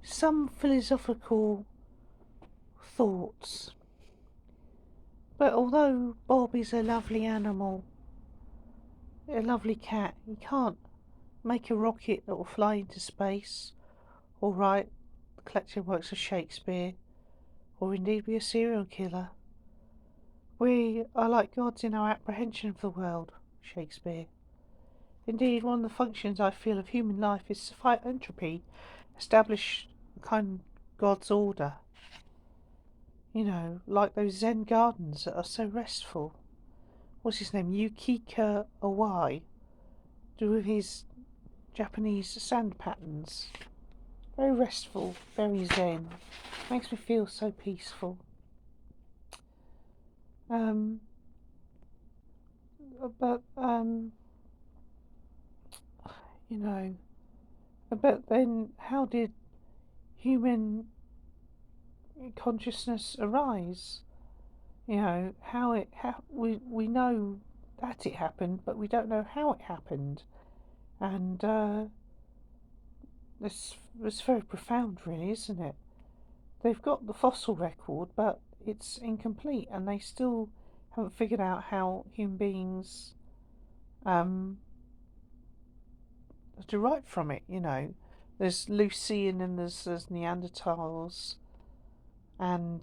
some philosophical thoughts. But although Bob is a lovely animal, a lovely cat, he can't make a rocket that will fly into space, or write the collected works of Shakespeare, or indeed be a serial killer. We are like gods in our apprehension of the world, Shakespeare. Indeed, one of the functions I feel of human life is to fight entropy, establish a kind of God's order. You know, like those Zen gardens that are so restful. What's his name? Yukika Awai, with his Japanese sand patterns. Very restful, very zen. Makes me feel so peaceful. But you know, but then how did human consciousness arise? You know, how we know that it happened, but we don't know how it happened. And this was very profound, really, isn't it? They've got the fossil record, but it's incomplete, and they still haven't figured out how human beings derived from it. You know, there's Lucian and there's Neanderthals, and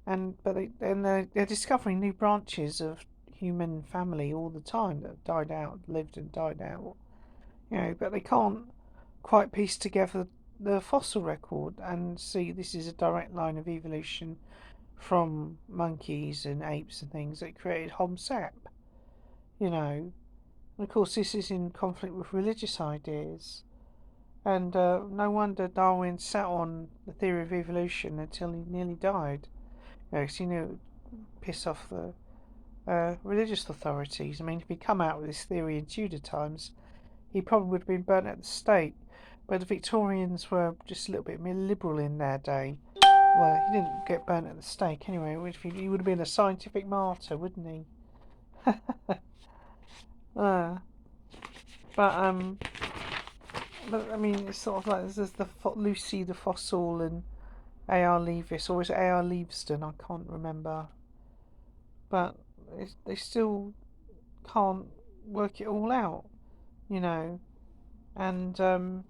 they're discovering new branches of human family all the time that died out, lived and died out. You know, but they can't quite piece together the fossil record and see this is a direct line of evolution from monkeys and apes and things that created Homo sap. You know, and of course this is in conflict with religious ideas. And no wonder Darwin sat on the theory of evolution until he nearly died. Because he knew it would piss off the religious authorities. I mean, if he'd come out with this theory in Tudor times, he probably would have been burnt at the stake. But the Victorians were just a little bit more liberal in their day. Well, he didn't get burnt at the stake anyway. He would have been a scientific martyr, wouldn't he? But I mean, it's sort of like there's the Lucy the Fossil and A.R. Leavis, or is it A.R. Leavesden? I can't remember. But they still can't work it all out, you know. And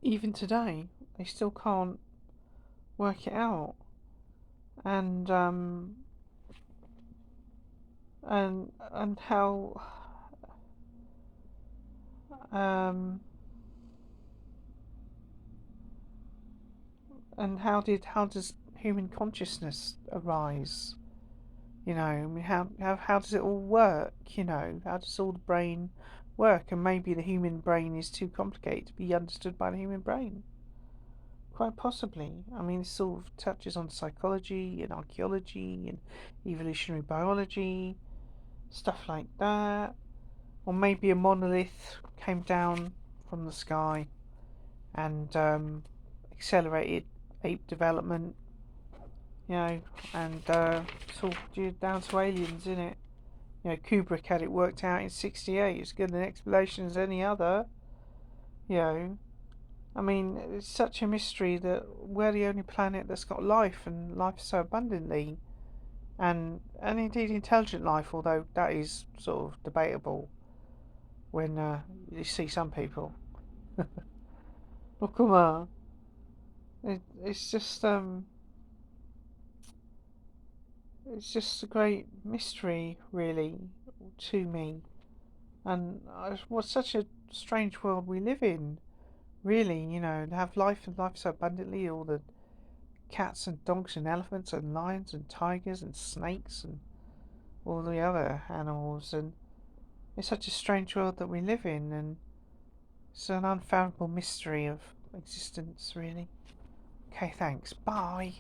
even today, they still can't work it out. And how and how does human consciousness arise? You know, I mean, how does it all work? You know, how does all the brain work? And maybe the human brain is too complicated to be understood by the human brain. Quite possibly. I mean, this sort of touches on psychology and archaeology and evolutionary biology, stuff like that. Or maybe a monolith came down from the sky and accelerated ape development, you know, and it's all due down to aliens, isn't it? You know, Kubrick had it worked out in '68. It's good an explanation as any other. You know, I mean, it's such a mystery that we're the only planet that's got life and life so abundantly, and indeed intelligent life, although that is sort of debatable when you see some people. Well, come on, it's just a great mystery, really, to me. And what such a strange world we live in, really, you know, to have life and life so abundantly, all the cats and dogs and elephants and lions and tigers and snakes and all the other animals. And it's such a strange world that we live in, and it's an unfathomable mystery of existence, really. Okay, thanks. Bye.